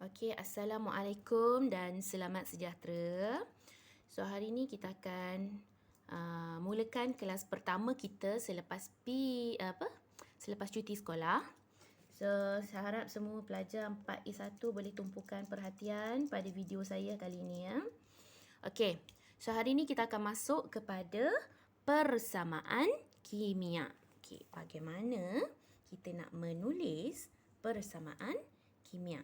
Okey, Assalamualaikum dan selamat sejahtera. So, hari ini kita akan mulakan kelas pertama kita selepas cuti sekolah. So, saya harap semua pelajar 4A1 boleh tumpukan perhatian pada video saya kali ini ya. Okey, so hari ini kita akan masuk kepada persamaan kimia. Okey, bagaimana kita nak menulis persamaan kimia?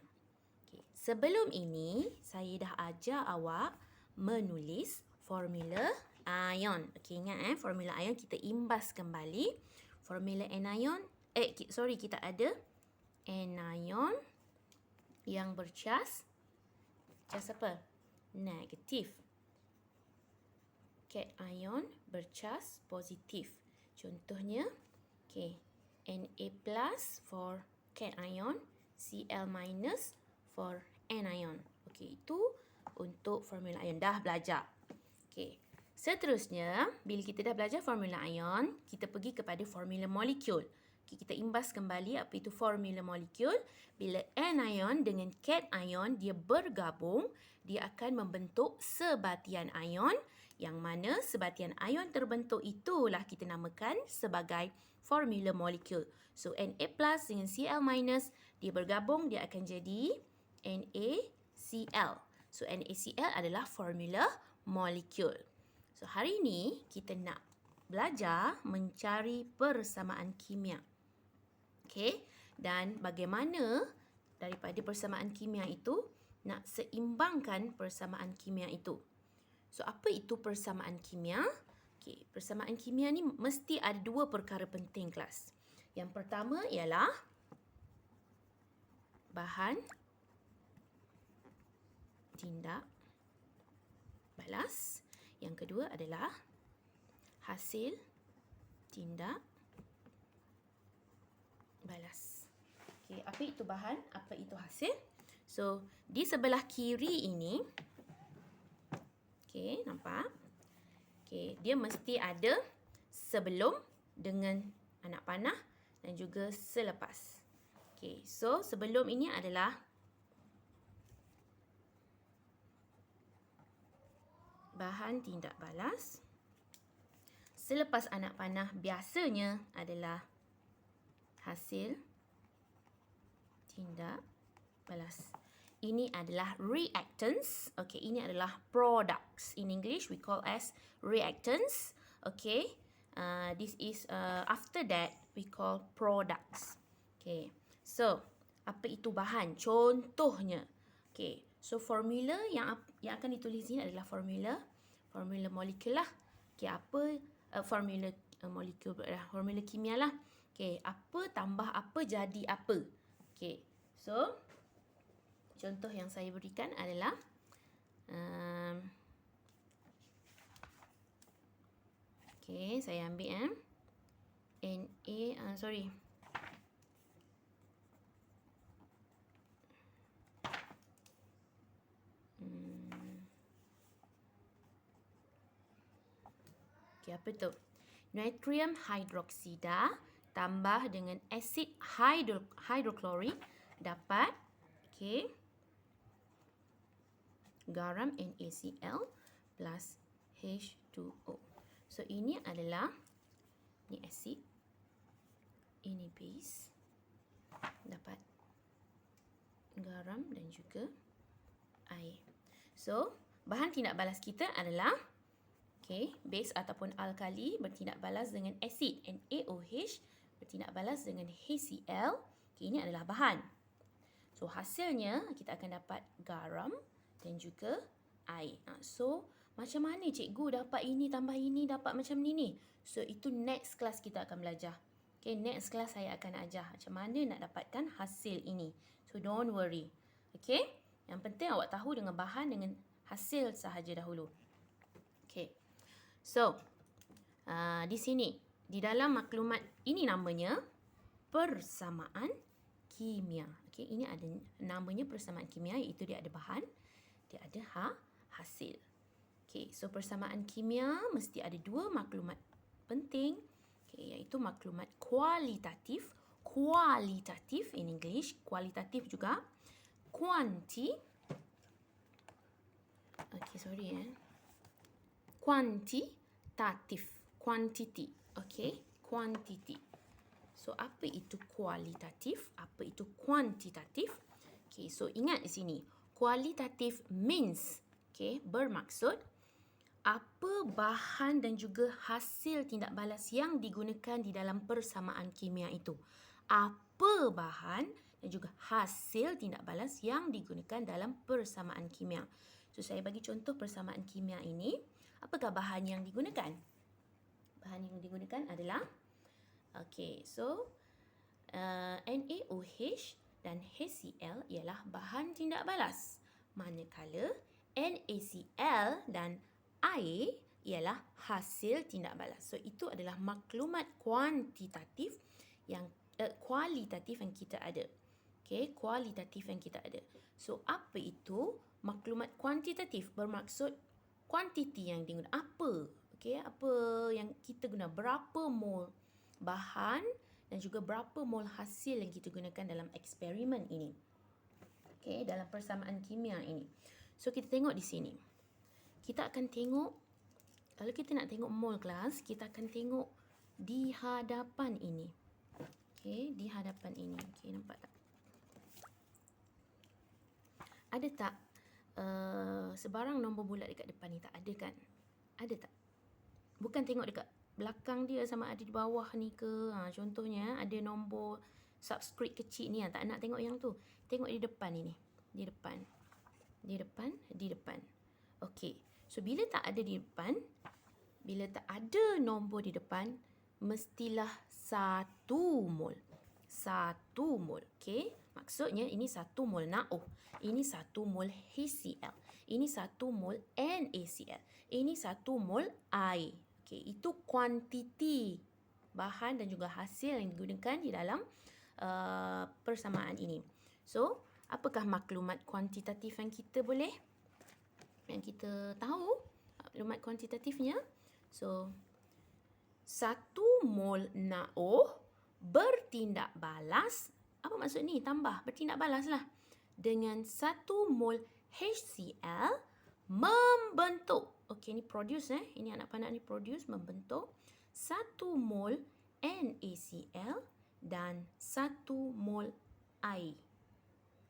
Okay. Sebelum ini, saya dah ajar awak menulis formula ion. Okey, ingat formula ion kita imbas kembali. Formula anion, kita ada anion yang bercas apa? Negatif. Cation bercas positif. Contohnya, Na plus for cation, Cl minus for anion. Okey, itu untuk formula ion. Dah belajar. Okey. Seterusnya, bila kita dah belajar formula ion, kita pergi kepada formula molekul. Okay, kita imbas kembali apa itu formula molekul. Bila anion dengan cation dia bergabung, dia akan membentuk sebatian ion, yang mana sebatian ion terbentuk itulah kita namakan sebagai formula molekul. So Na plus dengan Cl minus dia bergabung, dia akan jadi NaCl. So NaCl adalah formula molekul. So hari ini kita nak belajar mencari persamaan kimia. Okey, dan bagaimana daripada persamaan kimia itu nak seimbangkan persamaan kimia itu. So apa itu persamaan kimia? Okey, persamaan kimia ni mesti ada dua perkara penting kelas. Yang pertama ialah bahan tindak balas. Yang kedua adalah hasil tindak balas. Okey, apa itu bahan? Apa itu hasil? So, di sebelah kiri ini, okey, nampak? Okey, dia mesti ada sebelum dengan anak panah dan juga selepas. Okey, so sebelum ini adalah bahan tindak balas. Selepas anak panah biasanya adalah hasil tindak balas. Ini adalah reactants. Okay, ini adalah products. In English, we call as reactants. Okay, this is after that we call products. Okay, so apa itu bahan? Contohnya, okay, so formula yang akan ditulis ini adalah formula molekul lah. Okay, apa formula molekul formula kimia lah. Okay, apa tambah apa jadi apa. Okay, so contoh yang saya berikan adalah okay, saya ambil okay, apa tu? Natrium hydroksida tambah dengan asid hidroklorik dapat garam NaCl plus H2O. So ini adalah asid, ini base, dapat garam dan juga air. So bahan tindak balas kita adalah base ataupun alkali bertindak balas dengan asid NaOH bertindak balas dengan HCl. Ini adalah bahan. So hasilnya kita akan dapat garam dan juga air. So macam mana cikgu dapat ini tambah ini dapat macam ni? So itu next class kita akan belajar. Next class saya akan ajar macam mana nak dapatkan hasil ini. So don't worry. Yang penting awak tahu dengan bahan dengan hasil sahaja dahulu. So, di sini, di dalam maklumat ini namanya persamaan kimia. Ini ada namanya persamaan kimia, iaitu dia ada bahan, dia ada hasil. So persamaan kimia mesti ada dua maklumat penting, iaitu maklumat kualitatif in English, kualitatif juga, quantitative. Okay, sorry quantitative. Quantity. Okay, quantity. So, apa itu kualitatif? Apa itu kuantitatif? Okay, so ingat di sini. Kualitatif means, okay, bermaksud apa bahan dan juga hasil tindak balas yang digunakan di dalam persamaan kimia itu. Apa bahan dan juga hasil tindak balas yang digunakan dalam persamaan kimia. So, saya bagi contoh persamaan kimia ini. Apakah bahan yang digunakan? Bahan yang digunakan adalah, okay, so NaOH dan HCl ialah bahan tindak balas. Manakala NaCl dan air ialah hasil tindak balas. So, itu adalah maklumat kualitatif yang kita ada. Okay, kualitatif yang kita ada. So, apa itu maklumat kuantitatif? Bermaksud kuantiti yang digunakan. Apa? Okay, apa yang kita guna? Berapa mol bahan dan juga berapa mol hasil yang kita gunakan dalam eksperimen ini. Okay, dalam persamaan kimia ini. So, kita tengok di sini. Kita akan tengok, kalau kita nak tengok mol kelas, kita akan tengok di hadapan ini. Okay, di hadapan ini. Okay, nampak tak? Ada tak sebarang nombor bulat dekat depan ni? Tak ada kan? Ada tak? Bukan tengok dekat belakang dia sama ada di bawah ni ke. Contohnya ada nombor subscript kecil ni. Tak nak tengok yang tu. Tengok di depan ini. Di depan. Di depan. Di depan. Okey. So, bila tak ada di depan, bila tak ada nombor di depan, mestilah 1 mol. 1 mol. Okey. Maksudnya ini 1 mol NaOH. Ini 1 mol HCl. Ini 1 mol NaCl. Ini 1 mol air. Okey, itu kuantiti bahan dan juga hasil yang digunakan di dalam persamaan ini. So, apakah maklumat kuantitatif yang kita boleh, yang kita tahu? Maklumat kuantitatifnya. So, 1 mol NaOH bertindak balas. Apa maksud ni? Tambah. Bertindak balas lah. Dengan 1 mol HCl membentuk. Okey, ni produce Ini anak-anak ni produce, membentuk 1 mol NaCl dan 1 mol air.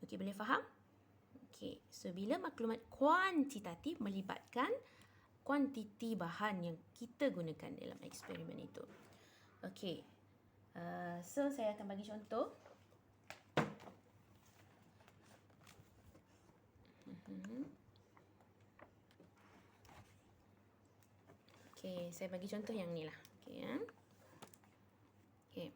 Okey, boleh faham? Okey, so bila maklumat kuantitatif melibatkan kuantiti bahan yang kita gunakan dalam eksperimen itu. Okey, so saya akan bagi contoh. Okey, saya bagi contoh yang ni lah. Okey, Okey.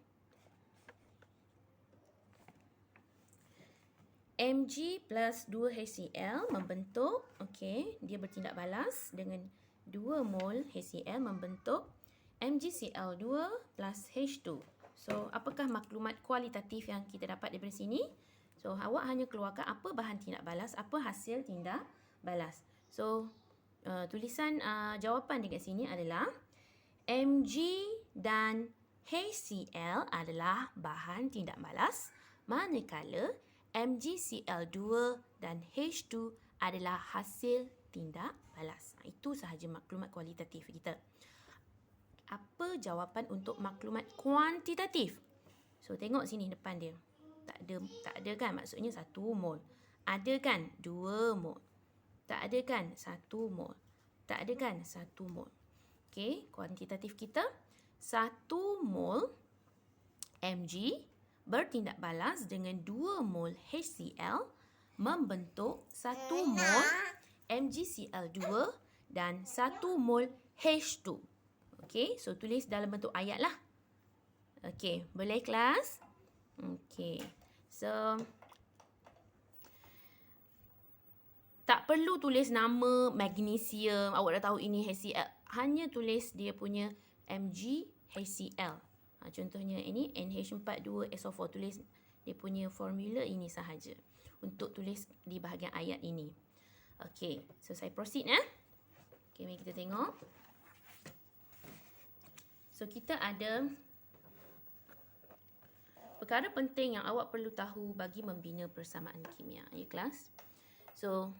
Mg plus 2 HCl membentuk, okey, dia bertindak balas dengan 2 mol HCl membentuk MgCl2 plus H2. So, apakah maklumat kualitatif yang kita dapat daripada sini? So, awak hanya keluarkan apa bahan tindak balas, apa hasil tindak balas. So, tulisan jawapan dekat sini adalah Mg dan HCl adalah bahan tindak balas, manakala MgCl2 dan H2 adalah hasil tindak balas. Itu sahaja maklumat kualitatif kita. Apa jawapan untuk maklumat kuantitatif? So, tengok sini depan dia. Tak ada kan? Maksudnya 1 mol. Ada kan? 2 mol. Tak ada kan? 1 mol. Tak ada kan? 1 mol. Okey, kuantitatif kita 1 mol Mg bertindak balas dengan 2 mol HCl membentuk 1 mol MgCl2 dan 1 mol H2. Okey, so tulis dalam bentuk ayat lah. Okey, boleh kelas? Okey, so tak perlu tulis nama magnesium. Awak dah tahu ini HCl. Hanya tulis dia punya MgHCl. Contohnya ini NH42SO4. Tulis dia punya formula ini sahaja. Untuk tulis di bahagian ayat ini. Okey, so saya proceed Okey, mari kita tengok. So, kita ada perkara penting yang awak perlu tahu bagi membina persamaan kimia. Ya kelas? So,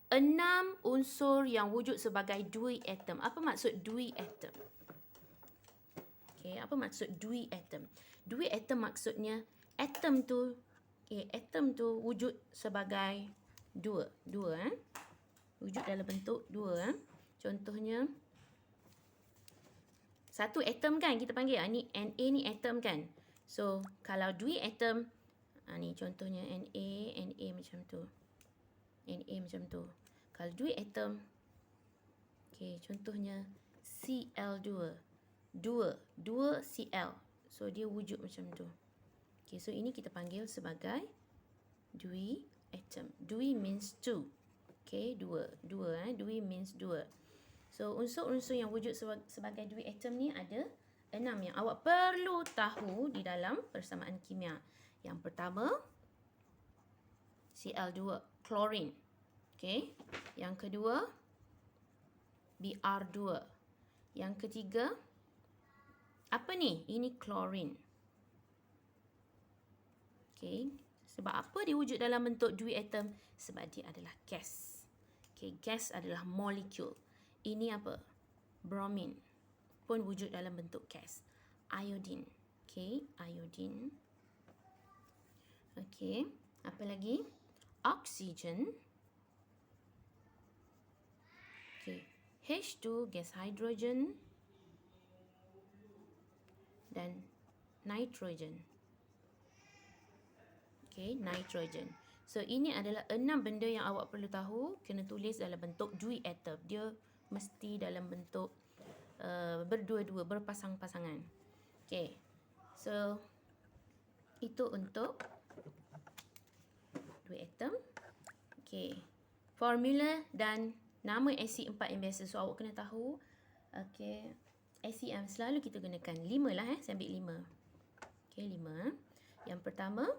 6 unsur yang wujud sebagai dui atom. Apa maksud dui atom? Okay, apa maksud dui atom? Dui atom maksudnya atom tu, atom tu wujud sebagai dua. Wujud dalam bentuk dua. Contohnya, satu atom kan kita panggil, ni Na ni atom kan. So, kalau dui atom, ni contohnya Na macam tu. Na macam tu. Kalau dui atom, okay, contohnya Cl2. Dua Cl. So, dia wujud macam tu. Okay, so ini kita panggil sebagai dui atom. Dui means two. Okay, dua. Dui means dua. So, unsur-unsur yang wujud sebagai dui atom ni ada 6 yang awak perlu tahu di dalam persamaan kimia. Yang pertama, Cl2, chlorine. Okay. Yang kedua, Br2. Yang ketiga, apa ni? Ini chlorine. Okay. Sebab apa dia wujud dalam bentuk dui atom? Sebab dia adalah gas. Okay, gas adalah molekul. Ini apa? Bromine pun wujud dalam bentuk gas. Iodine. Okay, iodine. Okay, apa lagi? Oxygen. Okay, H2, gas hydrogen. Dan nitrogen. Okay, nitrogen. So, ini adalah 6 benda yang awak perlu tahu. Kena tulis dalam bentuk dui atom. Dia mesti dalam bentuk berdua-dua, berpasang-pasangan. Okay. So, itu untuk dui atom. Okay. Formula dan nama asid 4 yang biasa. So, awak kena tahu. Okay. Asid yang selalu kita gunakan. 5 lah. Saya ambil 5. Okay, 5. Yang pertama,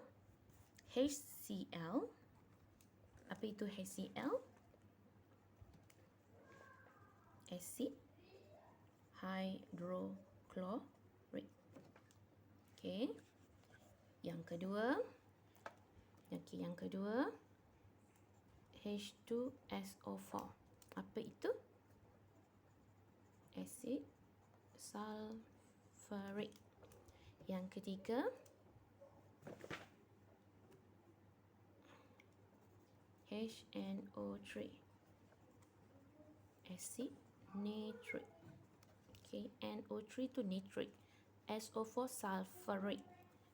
HCl. Apa itu HCl? Acid hydrochloric. Okay. Yang kedua, H2SO4. Apa itu? Acid sulfuric. Yang ketiga, HNO3. Acid nitric. Okay, NO3 tu nitric. SO4 sulfuric.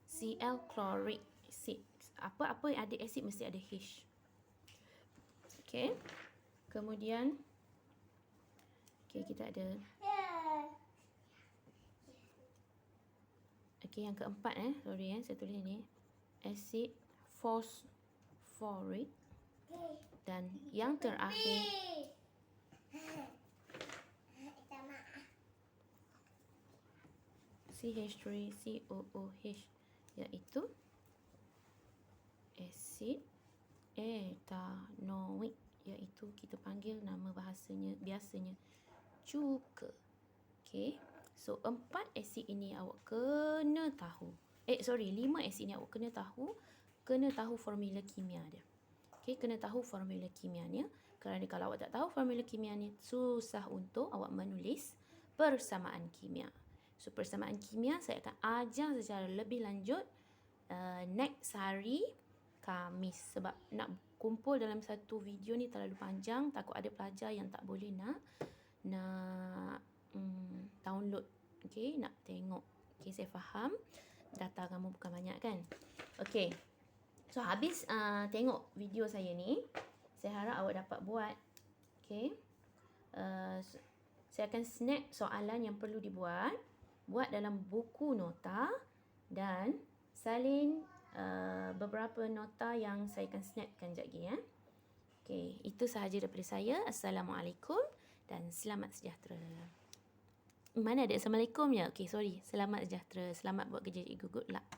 Cl chloric acid. Apa-apa yang ada acid mesti ada H. Okay. Kemudian, okay, kita ada. Okay, yang keempat sorry saya tulis ni. Acid phosphoric. Dan yang terakhir, CH3COOH, iaitu asid etanoik, iaitu kita panggil nama bahasanya biasanya cuka. Okay, so 4 asid ini awak kena tahu. 5 asid ini awak kena tahu formula kimia dia. Okay, kena tahu formula kimianya. Kerana kalau awak tak tahu formula kimianya, susah untuk awak menulis persamaan kimia. So, persamaan kimia saya akan ajar secara lebih lanjut next hari Khamis. Sebab nak kumpul dalam satu video ni terlalu panjang. Takut ada pelajar yang tak boleh nak download. Okay, nak tengok. Okay, saya faham. Data kamu bukan banyak kan? Okay. So, habis tengok video saya ni, saya harap awak dapat buat. Okay. Saya akan snap soalan yang perlu dibuat. Buat dalam buku nota dan salin beberapa nota yang saya akan snapkan sekejap lagi. Okay, itu sahaja daripada saya. Assalamualaikum dan selamat sejahtera. Mana ada Assalamualaikum ya? Okay, sorry. Selamat sejahtera. Selamat buat kerja cikgu. Good luck.